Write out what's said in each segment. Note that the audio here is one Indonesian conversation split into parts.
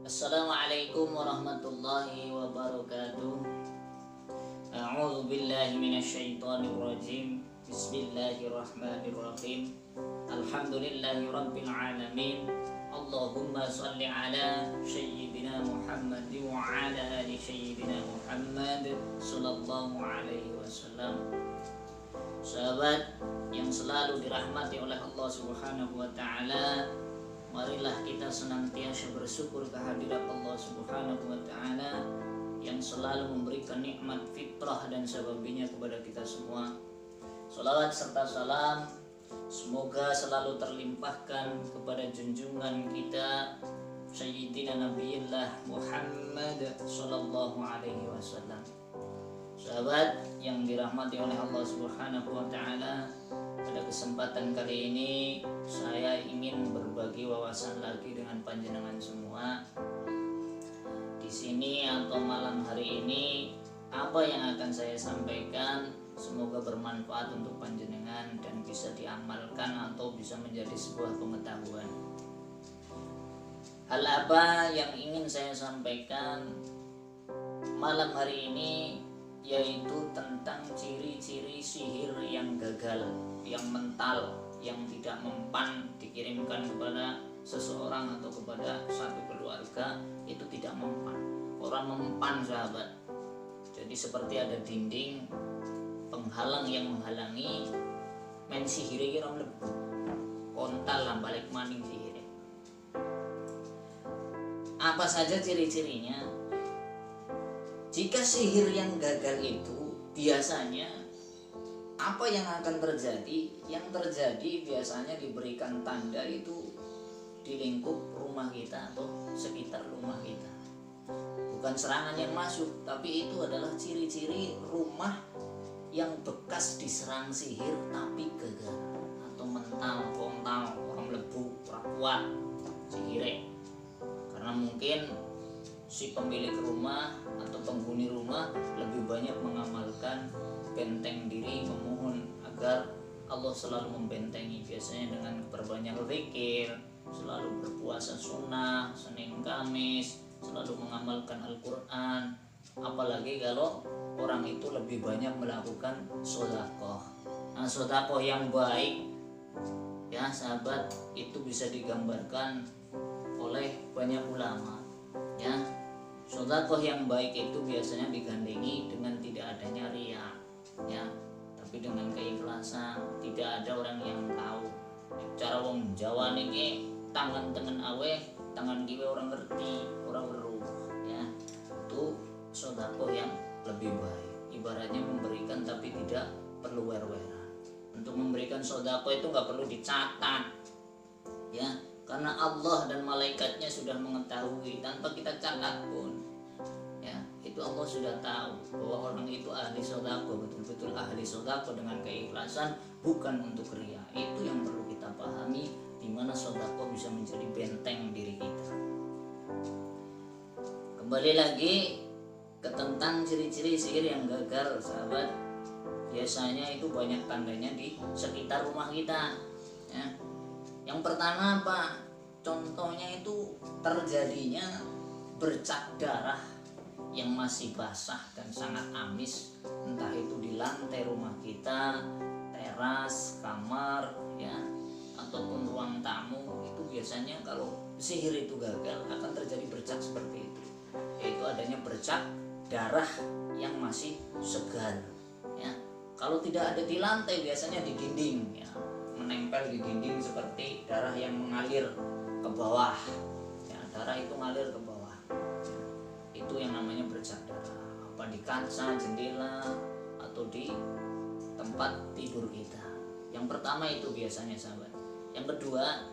Assalamualaikum warahmatullahi wabarakatuh. A'udzu billahi minasyaitonir rajim. Bismillahirrahmanirrahim. Alhamdulillahi rabbil alamin. Allahumma shalli ala sayyidina Muhammad wa ala ali sayyidina Muhammad sallallahu alaihi wasallam. Sahabat yang selalu dirahmati oleh Allah Subhanahu wa taala, marilah kita senantiasa bersyukur kehadirat Allah Subhanahu wa taala yang selalu memberikan nikmat fitrah dan sababinya kepada kita semua. Shalawat serta salam semoga selalu terlimpahkan kepada junjungan kita Sayyidina Nabiyullah Muhammad sallallahu alaihi wasallam. Sahabat yang dirahmati oleh Allah Subhanahu wa taala, pada kesempatan kali ini saya ingin berbagi wawasan lagi dengan panjenengan semua. Di sini atau malam hari ini, apa yang akan saya sampaikan semoga bermanfaat untuk panjenengan dan bisa diamalkan atau bisa menjadi sebuah pengetahuan. Hal apa yang ingin saya sampaikan malam hari ini yaitu tentang ciri-ciri sihir yang gagal, yang mental, yang tidak mempan dikirimkan kepada seseorang atau kepada satu keluarga, itu tidak mempan. Orang mempan, sahabat. Jadi seperti ada dinding penghalang yang menghalangi, men sihire kira mlebu. Kontal lah balik maning sihire. Apa saja ciri-cirinya? Jika sihir yang gagal itu biasanya apa yang akan terjadi? Yang terjadi biasanya diberikan tanda itu di lingkup rumah kita atau sekitar rumah kita. Bukan serangan yang masuk, tapi itu adalah ciri-ciri rumah yang bekas diserang sihir tapi gagal, atau mental, kontal, orang lebu, orang kuat, sihire. Karena mungkin si pemilik rumah atau penghuni rumah lebih banyak mengamalkan benteng diri, memohon agar Allah selalu membentengi, biasanya dengan berbanyak zikir, selalu berpuasa sunnah, Senin Kamis, selalu mengamalkan Al-Quran. Apalagi kalau orang itu lebih banyak melakukan sedekah. Nah, sedekah yang baik ya sahabat, itu bisa digambarkan oleh banyak ulama ya. Sedekah yang baik itu biasanya digandengi dengan tidak adanya riya ya, tapi dengan keikhlasan, tidak ada orang yang tahu. Cara wong Jawa niki tangan aweh, tangan kiwe orang ngerti, orang weruh ya. Itu sedekah yang lebih baik. Ibaratnya memberikan tapi tidak perlu wer-weran. Untuk memberikan sedekah itu nggak perlu dicatat ya, karena Allah dan malaikatnya sudah mengetahui tanpa kita catat pun ya. Itu Allah sudah tahu bahwa orang itu ahli sedekah, betul-betul ahli sedekah dengan keikhlasan, bukan untuk riya. Itu yang perlu kita pahami, di mana sedekah bisa menjadi benteng diri kita. Kembali lagi ke tentang ciri-ciri sihir yang gagal, sahabat. Biasanya itu banyak tandanya di sekitar rumah kita ya. Yang pertama apa? Contohnya itu terjadinya bercak darah yang masih basah dan sangat amis, entah itu di lantai rumah kita, teras, kamar ya, ataupun ruang tamu. Itu biasanya kalau sihir itu gagal akan terjadi bercak seperti itu, yaitu adanya bercak darah yang masih segar ya. Kalau tidak ada di lantai, biasanya di dinding ya, menempel di dinding seperti darah yang mengalir ke bawah ya. Darah itu mengalir ke bawah ya. Itu yang namanya bercak darah. Apa di kaca, jendela, atau di tempat tidur kita. Yang pertama itu biasanya, sahabat. Yang kedua,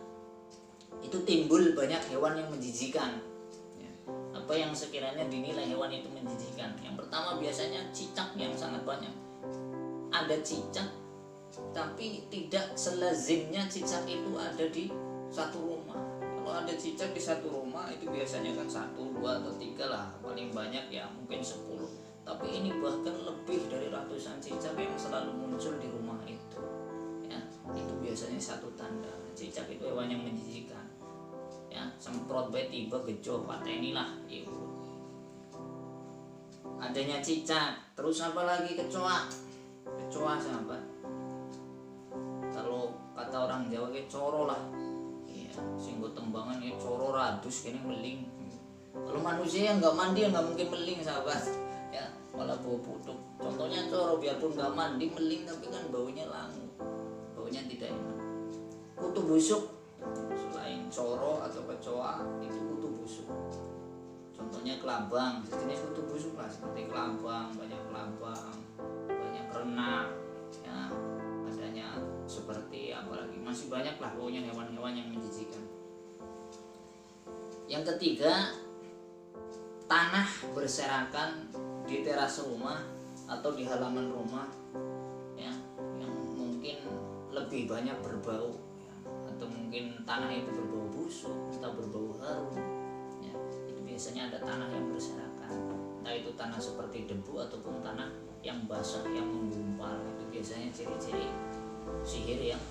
itu timbul banyak hewan yang menjijikan ya. Apa yang sekiranya dinilai hewan itu menjijikan? Yang pertama biasanya cicak yang sangat banyak. Ada cicak, tapi tidak selazimnya cicak itu ada di satu rumah. Kalau ada cicak di satu rumah itu biasanya kan 1, 2, atau 3 lah, paling banyak ya mungkin 10. Tapi ini bahkan lebih dari ratusan cicak yang selalu muncul di rumah itu ya. Itu biasanya satu tanda cicak itu hewan yang menjijikan ya. semprot bae tiba gejo patenilah iku. Adanya cicak, terus apa lagi kecoa. Kecoa sahabat. Kalau kata orang Jawa ke coro lah. Iya, sing tembangan ya coro radus kene meling. Kalau manusia yang nggak mandi nggak mungkin meling sahabat. Ya, malah bau putuk. Contohnya coro, biarpun nggak mandi meling tapi kan baunya langu. Baunya tidak enak. Kutu busuk, selain coro atau kecoa itu kutu busuk. Contohnya kelabang, jenis kutu busuk lah, seperti kelabang, banyak renang, ya, adanya seperti apalagi masih banyak lah pokoknya hewan-hewan yang menjijikan. Yang ketiga, tanah berserakan di teras rumah atau di halaman rumah, ya, yang mungkin lebih banyak berbau, ya, atau mungkin tanah itu berbau busuk atau berbau harum. Biasanya ada tanah yang berserakan, entah itu tanah seperti debu ataupun tanah yang basah yang menggumpal. Itu biasanya ciri-ciri sihir yang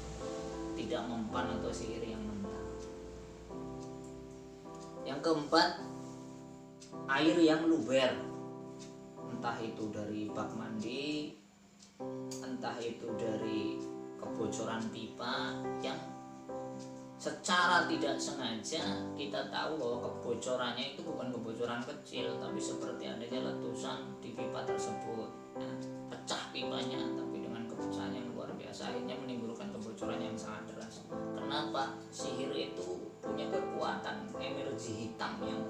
tidak mempan atau sihir yang nendang. Yang keempat, air yang luber, entah itu dari bak mandi, entah itu dari kebocoran pipa yang secara tidak sengaja kita tahu bahwa kebocorannya itu bukan kebocoran kecil, tapi seperti adanya letusan di pipa tersebut, ya, pecah pipanya, tapi dengan kepecahan yang luar biasa akhirnya menimbulkan kebocoran yang sangat deras. Kenapa? Sihir itu punya kekuatan energi hitam yang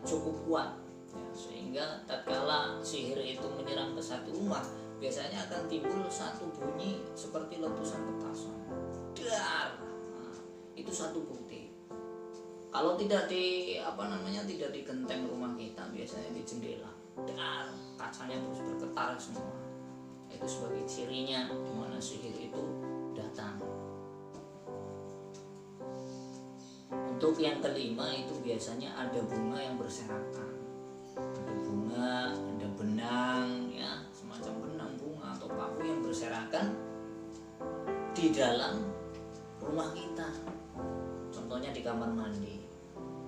cukup kuat, ya, sehingga tatkala sihir itu menyerang ke satu rumah biasanya akan timbul satu bunyi seperti letusan petasan, dar. Itu satu bukti. Kalau tidak tidak di genteng rumah kita, biasanya di jendela, dar, kacanya terus bergetar semua. Itu sebagai cirinya di mana sihir itu datang. Untuk yang kelima itu biasanya ada bunga yang berserakan. Ada bunga, ada benang, ya, semacam benang bunga atau paku yang berserakan di dalam rumah kita. Contohnya di kamar mandi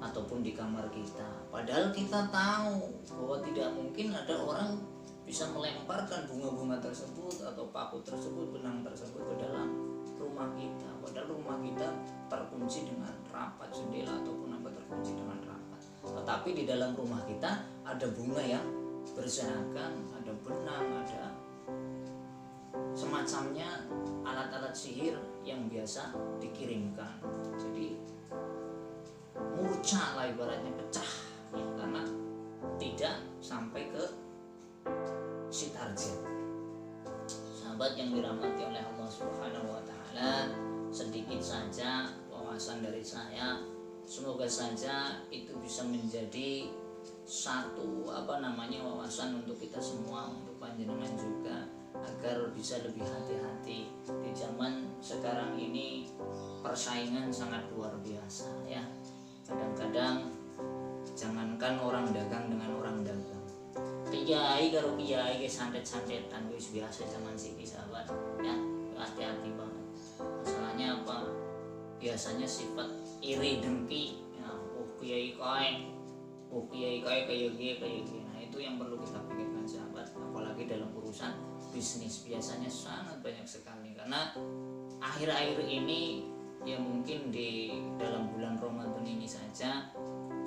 ataupun di kamar kita. Padahal kita tahu bahwa tidak mungkin ada orang bisa melemparkan bunga-bunga tersebut atau paku tersebut, benang tersebut ke dalam rumah kita. Padahal rumah kita terkunci dengan rapat, jendela ataupun apa terkunci dengan rapat. Tetapi di dalam rumah kita ada bunga yang berserakan, ada benang, ada semacamnya alat-alat sihir yang biasa dikirimkan. Jadi murca lah ibaratnya, pecah, ya, karena tidak sampai ke si target. Sahabat yang dirahmati oleh Allah Subhanahu wa taala, sedikit saja wawasan dari saya. Semoga saja itu bisa menjadi satu wawasan untuk kita semua, untuk panjenengan juga, agar bisa lebih hati-hati. Di zaman sekarang ini persaingan sangat luar biasa, ya. Kadang-kadang jangankan orang dagang dengan orang dagang, kiai karo kiai ke santet-santetan wis biasa zaman siki sahabat, ya. Hati-hati banget. Masalahnya apa? Biasanya sifat iri dengki, ya. Kiai kayak gini. Nah, itu yang perlu kita pikirkan sahabat, apalagi dalam urusan bisnis biasanya sangat banyak sekali. Karena akhir-akhir ini, ya mungkin di dalam bulan Ramadan ini saja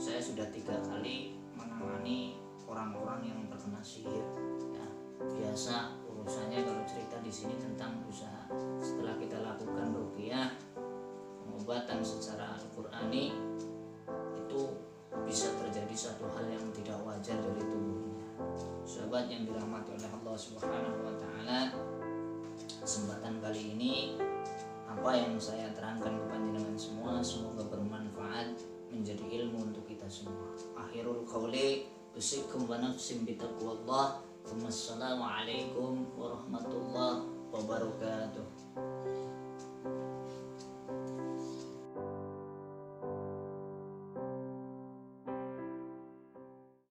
saya sudah 3 kali menangani orang-orang yang terkena sihir, ya. Biasa urusannya kalau cerita di sini tentang usaha. Setelah kita lakukan ruqyah, pengobatan secara Al-Qur'ani, itu bisa terjadi satu hal yang tidak wajar dari tubuhnya. Sahabat yang dirahmati oleh Allah Subhanahu wa taala, kesempatan kali ini apa yang saya terangkan kepada panjenengan semua semoga bermanfaat, menjadi ilmu untuk kita semua. Akhirul qauli usikum wa nafsim bitaqwallah. Wassalamualaikum warahmatullahi wabarakatuh.